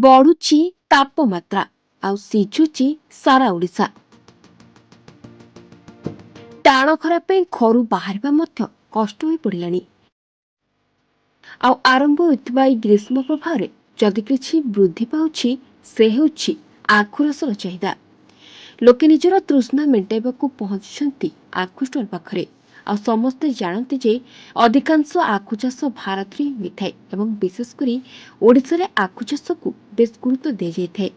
ବଢୁଛି ତାପମାତ୍ରା ଆଉ ସିଝୁଛି ସାରା ଓଡ଼ିଶା। ଟାଣ ଖରା ପାଇଁ ଘରୁ ବାହାରିବା ମଧ୍ୟ କଷ୍ଟ ହୋଇ ପଡ଼ିଲାଣି। ଆଉ ଆରମ୍ଭ ହୋଇଥିବା ଏହି ଗ୍ରୀଷ୍ମ ପ୍ରଭାବରେ ଯଦି କିଛି ବୃଦ୍ଧି ପାଉଛି ସେ ହେଉଛି ଆଖୁ ରସର ଚାହିଦା। ଲୋକେ ନିଜର ତୃଷ୍ଣା ମେଣ୍ଟାଇବାକୁ ପହଞ୍ଚିଛନ୍ତି ଆଖୁ ଷ୍ଟଲ୍ ପାଖରେ। ଆଉ ସମସ୍ତେ ଜାଣନ୍ତି ଯେ ଅଧିକାଂଶ ଆଖୁ ଚାଷ ଭାରତରେ ହିଁ ହୋଇଥାଏ ଏବଂ ବିଶେଷ କରି ଓଡ଼ିଶାରେ ଆଖୁ ଚାଷକୁ ବେଶ ଗୁରୁତ୍ୱ ଦିଆଯାଇଥାଏ।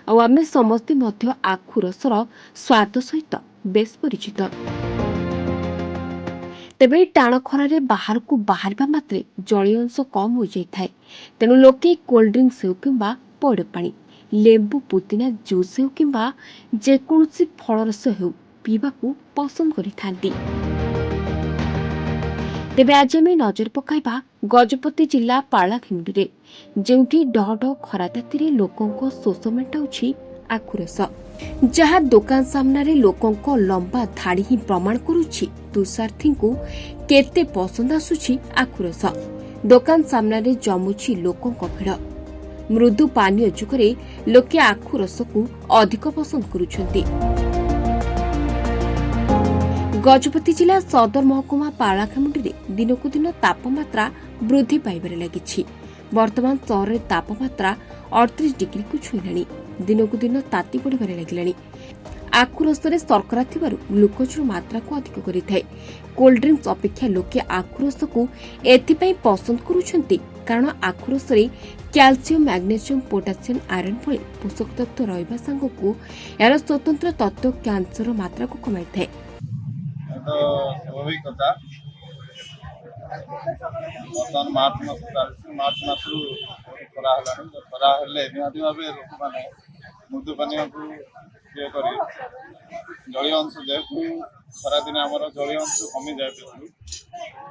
ଆଉ ଆମେ ସମସ୍ତେ ମଧ୍ୟ ଆଖୁ ରସର ସ୍ୱାଦ ସହିତ ବେଶ ପରିଚିତ। ତେବେ ଟାଣ ଖରାରେ ବାହାରକୁ ବାହାରିବା ମାତ୍ରେ ଜଳୀୟ ଅଂଶ କମ୍ ହୋଇଯାଇଥାଏ। ତେଣୁ ଲୋକେ କୋଲ୍ଡ ଡ୍ରିଙ୍କ୍ସ ହେଉ କିମ୍ବା ପଇଡ଼ ପାଣି, ଲେମ୍ବୁ ପୁଦିନା ଜୁସ୍ ହେଉ କିମ୍ବା ଯେକୌଣସି ଫଳରସ ହେଉ ପିଇବାକୁ ପସନ୍ଦ କରିଥାନ୍ତି। ତେବେ ଆଜି ଆମେ ନଜର ପକାଇବା ଗଜପତି ଜିଲ୍ଲା ପାଳାଖେମୁଣ୍ଡିରେ, ଯେଉଁଠି ଡହ ଡହ ଖରା ତାତିରେ ଲୋକଙ୍କ ଶୋଷ ମେଣ୍ଟାଉଛି ଆଖୁ ରସ। ଯାହା ଦୋକାନ ସାମ୍ନାରେ ଲୋକଙ୍କ ଲମ୍ବା ଧାଡ଼ି ହିଁ ପ୍ରମାଣ କରୁଛି ତୁଷାର୍ଥୀଙ୍କୁ କେତେ ପସନ୍ଦ ଆସୁଛି ଆଖୁ ରସ। ଦୋକାନ ସାମ୍ନାରେ ଜମୁଛି ଲୋକଙ୍କ ଭିଡ଼। ମୃଦୁ ପାନୀୟ ଯୁଗରେ ଲୋକେ ଆଖୁ ରସକୁ ଅଧିକ ପସନ୍ଦ କରୁଛନ୍ତି। ଗଜପତି ଜିଲ୍ଲା ସଦର ମହକୁମା ପାଳାଖେମୁଣ୍ଡିରେ ଦିନକୁ ଦିନ ତାପମାତ୍ରା ବୃଦ୍ଧି ପାଇବାରେ ଲାଗିଛି। ବର୍ତ୍ତମାନ ସହରରେ ତାପମାତ୍ରା 38 ଡିଗ୍ରୀକୁ ଛୁଇଁଲାଣି। ଦିନକୁ ଦିନ ତାତି ବଢ଼ିବାରେ ଲାଗିଲାଣି। ଆଖୁ ରସରେ ଶର୍କରା ଥିବାରୁ ଗ୍ଲୁକୋଜର ମାତ୍ରାକୁ ଅଧିକ କରିଥାଏ। କୋଲ୍ଡ ଡ୍ରିଙ୍କ୍ସ ଅପେକ୍ଷା ଲୋକେ ଆଖୁ ରସକୁ ଏଥିପାଇଁ ପସନ୍ଦ କରୁଛନ୍ତି କାରଣ ଆଖୁ ରସରେ କ୍ୟାଲସିୟମ, ମ୍ୟାଗ୍ନେସିୟମ, ପୋଟାସିୟମ, ଆଇରନ୍ ଭଳି ପୋଷକ ତତ୍ତ୍ୱ ରହିବା ସାଙ୍ଗକୁ ଏହାର ସ୍ୱତନ୍ତ୍ର ତତ୍ତ୍ୱ କ୍ୟାନ୍ସର ମାତ୍ରାକୁ କମାଇଥାଏ। ସ୍ୱାଭାବିକ କଥା। ବର୍ତ୍ତମାନ ମାର୍ଚ୍ଚ ମାସ ଚାଲିଛି। ମାର୍ଚ୍ଚ ମାସରୁ ଖରା ହେଲାଣି। ଖରା ହେଲେ ନିହାତି ଭାବେ ଲୋକମାନେ ମୃଦୁ ପାନୀୟକୁ ଇଏ କରି ଜଳୀୟ ଅଂଶ, ଯେହେତୁ ଖରାଦିନେ ଆମର ଜଳୀୟ ଅଂଶ କମିଯାଏ ବେଶୀ,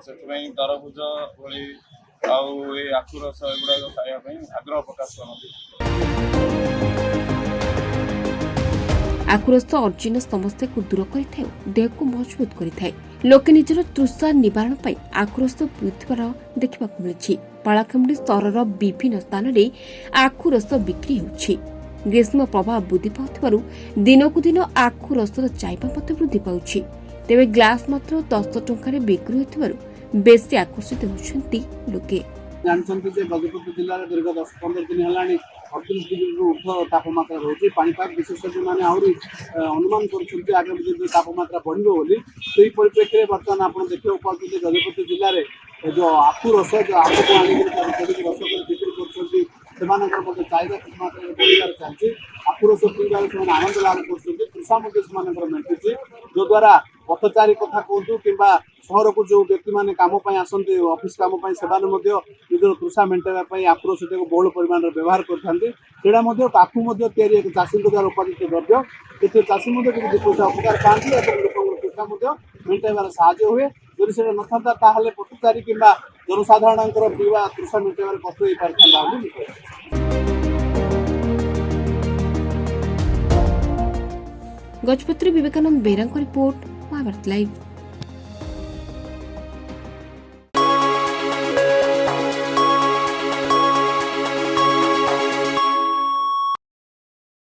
ସେଥିପାଇଁ ତରଭୁଜ ଭଳି ଆଉ ଏଇ ଆଖୁ ରସ ଏଗୁଡ଼ାକ ଖାଇବା ପାଇଁ ଆଗ୍ରହ ପ୍ରକାଶ କରନ୍ତି। ଆଖୁ ରସ ଅର୍ଜିନ ସମସ୍ୟାକୁ ଦୂର କରିଥାଏ, ଦେହକୁ ମଜବୁତ କରିଥାଏ। ଲୋକେ ନିଜର ତୃଷା ନିବାରଣ ପାଇଁ ଆଖୁ ରସ ପିଉଥିବାର ଦେଖିବାକୁ ମିଳିଛି। ପାଳାଖେମୁଣ୍ଡି ସହରର ବିଭିନ୍ନ ସ୍ଥାନରେ ଆଖୁ ରସ ବିକ୍ରି ହେଉଛି। ଗ୍ରୀଷ୍ମ ପ୍ରଭାବ ବୃଦ୍ଧି ପାଉଥିବାରୁ ଦିନକୁ ଦିନ ଆଖୁ ରସର ଚାହିଦା ମଧ୍ୟ ବୃଦ୍ଧି ପାଉଛି। ତେବେ ଗ୍ଲାସ ମାତ୍ର 10 ଟଙ୍କାରେ ବିକ୍ରି ହେଉଥିବାରୁ ବେଶୀ ଆକର୍ଷିତ ହେଉଛନ୍ତି ଲୋକେ। ଜାଣିଛନ୍ତି ଯେ ଗଜପତି ଜିଲ୍ଲାରେ ଦୀର୍ଘ 10-15 ଦିନ ହେଲାଣି 38 ଡିଗ୍ରୀରୁ ଉର୍ଦ୍ଧ୍ୱ ତାପମାତ୍ରା ରହୁଛି। ପାଣିପାଗ ବିଶେଷଜ୍ଞମାନେ ଆହୁରି ଅନୁମାନ କରୁଛନ୍ତି ଆଗାମୀ ଦିନରେ ତାପମାତ୍ରା ବଢ଼ିବ ବୋଲି। ସେହି ପରିପ୍ରେକ୍ଷୀରେ ବର୍ତ୍ତମାନ ଆପଣ ଦେଖିବାକୁ ପାଉଛନ୍ତି ଗଜପତି ଜିଲ୍ଲାରେ ଯେଉଁ ଆଖୁ ରସ, ଯେଉଁ ଆଖୁକୁ ଆଣିକି ରସ କରି ବିକ୍ରି କରୁଛନ୍ତି, ସେମାନଙ୍କର ମଧ୍ୟ ଚାହିଦା କିଛି ମାତ୍ରାରେ ବଢ଼ିବାରେ ଚାଲିଛି। ଆଖୁ ରସ ପିଇବାରେ ସେମାନେ ଆନନ୍ଦ ଲାଭ କରୁଛନ୍ତି। ତୃଷା ମଧ୍ୟ ସେମାନଙ୍କର ମେଣ୍ଟୁଛି, ଯଦ୍ୱାରା ପଥଚାରୀ କଥା କୁହନ୍ତୁ କିମ୍ବା ସହରକୁ ଯେଉଁ ବ୍ୟକ୍ତିମାନେ କାମ ପାଇଁ ଆସନ୍ତି, ଅଫିସ କାମ ପାଇଁ, ସେମାନେ ମଧ୍ୟ ନିଜର ତୃଷା ମେଣ୍ଟାଇବା ପାଇଁ ଆଖୁ ରସଟିକୁ ବହୁଳ ପରିମାଣରେ ବ୍ୟବହାର କରିଥାନ୍ତି। ସେଇଟା ମଧ୍ୟ ଆଖୁ ମଧ୍ୟ ତିଆରି ଏକ ଚାଷୀଙ୍କ ଦ୍ୱାରା ଉତ୍ପାଦିତ ଦ୍ରବ୍ୟ। ସେଥିରେ ଚାଷୀ ମଧ୍ୟ କିଛି ଦୁଇ ପଇସା ଉପକାର ପାଆନ୍ତି ଏବଂ ଲୋକଙ୍କର ତୃଷା ମଧ୍ୟ ମେଣ୍ଟାଇବାରେ ସାହାଯ୍ୟ ହୁଏ। ଯଦି ସେଇଟା ନଥାନ୍ତା ତାହେଲେ ପଥଚାରୀ କିମ୍ବା ଜନସାଧାରଣଙ୍କର ପିଇବା ତୃଷା ମେଣ୍ଟାଇବାରେ କଷ୍ଟ ହୋଇପାରିଥାନ୍ତା ବୋଲି। ଗଜପତିରୁ ବିବେକାନନ୍ଦ ବେହେରାଙ୍କ ରିପୋର୍ଟ, ମହାଭାରତ ଲାଇଭ୍।